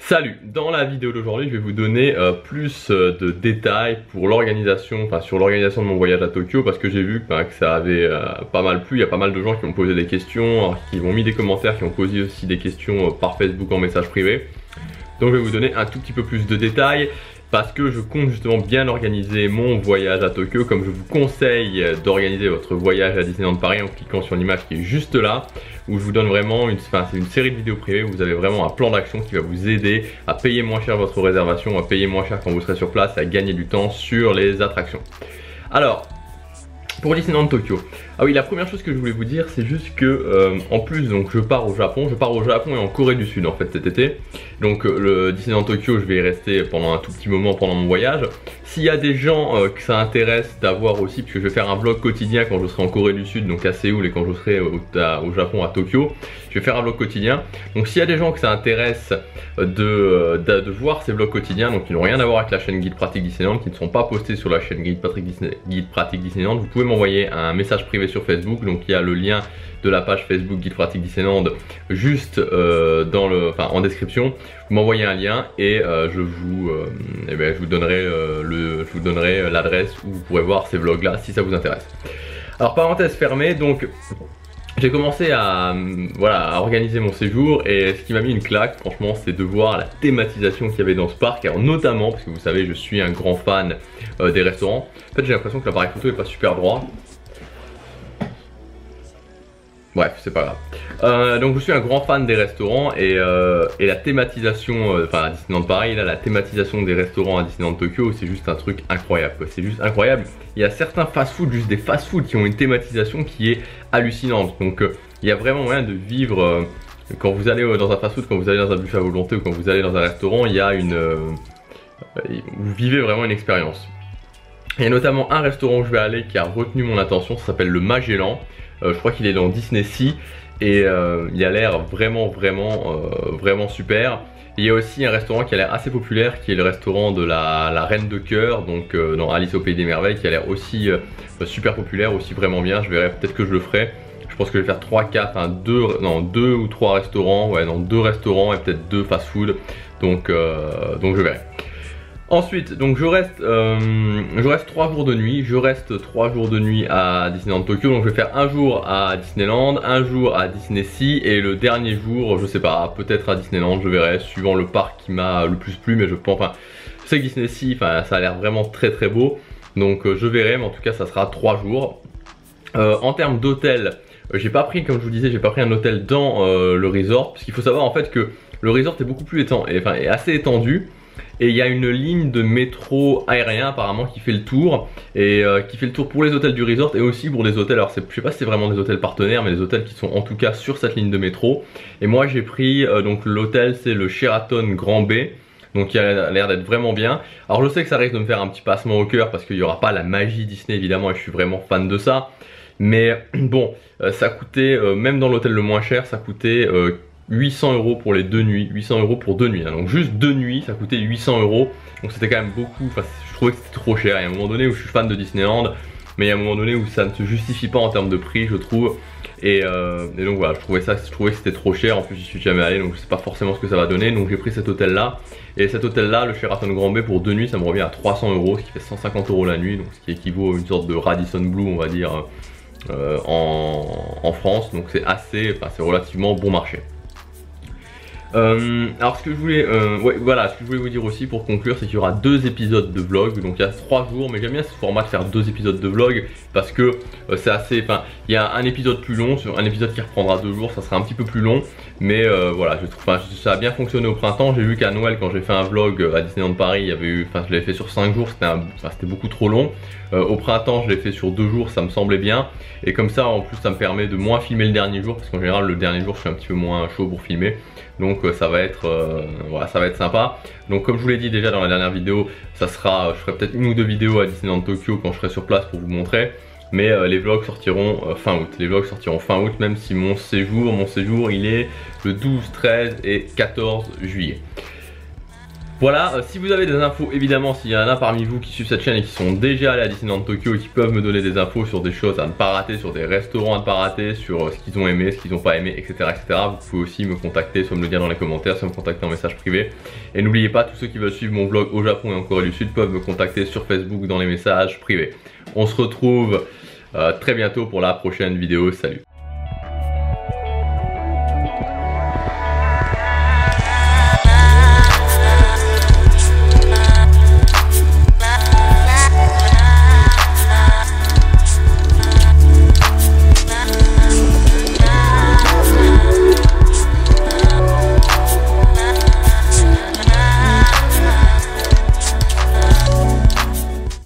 Salut, dans la vidéo d'aujourd'hui je vais vous donner plus de détails pour l'organisation, sur l'organisation de mon voyage à Tokyo, parce que j'ai vu que ça avait pas mal plu. Il y a pas mal de gens qui ont posé des questions, qui m'ont mis des commentaires, qui ont posé aussi des questions par Facebook en message privé. Donc je vais vous donner un tout petit peu plus de détails, parce que je compte justement bien organiser mon voyage à Tokyo, comme je vous conseille d'organiser votre voyage à Disneyland Paris en cliquant sur l'image qui est juste là, où je vous donne vraiment c'est une série de vidéos privées où vous avez vraiment un plan d'action qui va vous aider à payer moins cher votre réservation, à payer moins cher quand vous serez sur place et à gagner du temps sur les attractions. Alors, pour Disneyland Tokyo, ah oui, la première chose que je voulais vous dire, c'est juste que en plus, donc je pars au Japon et en Corée du Sud en fait cet été. Donc le Disneyland Tokyo, je vais y rester pendant un tout petit moment pendant mon voyage. S'il y a des gens que ça intéresse d'avoir aussi, puisque je vais faire un vlog quotidien quand je serai en Corée du Sud, donc à Séoul, et quand je serai au Japon à Tokyo, je vais faire un vlog quotidien. Donc s'il y a des gens que ça intéresse de voir ces vlogs quotidiens, donc qui n'ont rien à voir avec la chaîne Guide Pratique Disneyland, qui ne sont pas postés sur la chaîne Guide Pratique Disneyland, vous pouvez m'envoyer un message privé sur Facebook. Donc il y a le lien de la page Facebook Guide Pratique Disneyland juste en description. Vous m'envoyez un lien et je vous donnerai l'adresse où vous pourrez voir ces vlogs là si ça vous intéresse. Alors parenthèse fermée, donc j'ai commencé à organiser mon séjour, et ce qui m'a mis une claque franchement, c'est de voir la thématisation qu'il y avait dans ce parc. Alors notamment parce que vous savez, je suis un grand fan des restaurants. En fait, j'ai l'impression que l'appareil photo est pas super droit. Bref, c'est pas grave. Donc je suis un grand fan des restaurants, et la thématisation, à Disneyland Paris, là, la thématisation des restaurants à Disneyland Tokyo, c'est juste un truc incroyable, quoi. C'est juste incroyable. Il y a certains fast-food, juste des fast-food, qui ont une thématisation qui est hallucinante. Donc il y a vraiment moyen de vivre, quand vous allez dans un fast-food, quand vous allez dans un buffet à volonté ou quand vous allez dans un restaurant, il y a vous vivez vraiment une expérience. Il y a notamment un restaurant où je vais aller qui a retenu mon attention, ça s'appelle le Magellan. Je crois qu'il est dans Disney Sea, et il a l'air vraiment super. Il y a aussi un restaurant qui a l'air assez populaire, qui est le restaurant de la Reine de Cœur, donc dans Alice au Pays des Merveilles, qui a l'air aussi super populaire, aussi vraiment bien. Je verrai, peut-être que je le ferai. Je pense que je vais faire 3, 4, 2 ou 3 restaurants, ouais, non, 2 restaurants et peut-être 2 fast-food, donc je verrai. Ensuite, donc je reste 3 jours de nuit. Je reste 3 jours de nuit à Disneyland Tokyo. Donc je vais faire un jour à Disneyland, un jour à Disney Sea, et le dernier jour, je sais pas, peut-être à Disneyland, je verrai, suivant le parc qui m'a le plus plu. Mais je pense, je sais que Disney Sea, ça a l'air vraiment très beau. Donc je verrai, mais en tout cas ça sera 3 jours. En termes d'hôtel, j'ai pas pris, comme je vous disais, j'ai pas pris un hôtel dans le resort, parce qu'il faut savoir en fait que le resort est beaucoup plus est assez étendu. Et il y a une ligne de métro aérien apparemment qui fait le tour, et qui fait le tour pour les hôtels du resort et aussi pour des hôtels. Alors je sais pas si c'est vraiment des hôtels partenaires, mais des hôtels qui sont en tout cas sur cette ligne de métro. Et moi j'ai pris donc l'hôtel, c'est le Sheraton Grand Bay, donc il a l'air d'être vraiment bien. Alors je sais que ça risque de me faire un petit passement au cœur parce qu'il n'y aura pas la magie Disney évidemment, et je suis vraiment fan de ça. Mais bon, ça coûtait, même dans l'hôtel le moins cher, ça coûtait 800 € pour les 2 nuits, 800 € pour 2 nuits, hein. Donc juste 2 nuits ça coûtait 800 €, donc c'était quand même beaucoup. Je trouvais que c'était trop cher. Il y a un moment donné où je suis fan de Disneyland, mais il y a un moment donné où ça ne se justifie pas en termes de prix, je trouve. Et donc voilà, je trouvais que c'était trop cher. En plus j'y suis jamais allé, donc je sais pas forcément ce que ça va donner. Donc j'ai pris cet hôtel là, et cet hôtel là, le Sheraton Grand Bay, pour 2 nuits ça me revient à 300 €, ce qui fait 150 € la nuit, donc ce qui équivaut à une sorte de Radisson Blu, on va dire, en France. Donc c'est c'est relativement bon marché. Alors ce que je voulais vous dire aussi pour conclure, c'est qu'il y aura 2 épisodes de vlog. Donc il y a 3 jours, mais j'aime bien ce format de faire 2 épisodes de vlog, parce que c'est assez, il y a un épisode plus long, sur un épisode qui reprendra 2 jours, ça sera un petit peu plus long. Mais voilà, je trouve, ça a bien fonctionné au printemps. J'ai vu qu'à Noël, quand j'ai fait un vlog à Disneyland Paris, il y avait eu, je l'avais fait sur 5 jours, c'était beaucoup trop long. Au printemps je l'ai fait sur 2 jours, ça me semblait bien. Et comme ça en plus ça me permet de moins filmer le dernier jour, parce qu'en général le dernier jour je suis un petit peu moins chaud pour filmer. Donc ça va être sympa. Donc comme je vous l'ai dit déjà dans la dernière vidéo, je ferai peut-être 1 ou 2 vidéos à Disneyland Tokyo quand je serai sur place pour vous montrer. Mais les vlogs sortiront fin août. Les vlogs sortiront fin août, même si mon séjour il est le 12, 13 et 14 juillet. Voilà, si vous avez des infos, évidemment, s'il y en a parmi vous qui suivent cette chaîne et qui sont déjà allés à Disneyland Tokyo et qui peuvent me donner des infos sur des choses à ne pas rater, sur des restaurants à ne pas rater, sur ce qu'ils ont aimé, ce qu'ils n'ont pas aimé, etc., etc., vous pouvez aussi me contacter, soit me le dire dans les commentaires, soit me contacter en message privé. Et n'oubliez pas, tous ceux qui veulent suivre mon vlog au Japon et en Corée du Sud peuvent me contacter sur Facebook dans les messages privés. On se retrouve très bientôt pour la prochaine vidéo. Salut!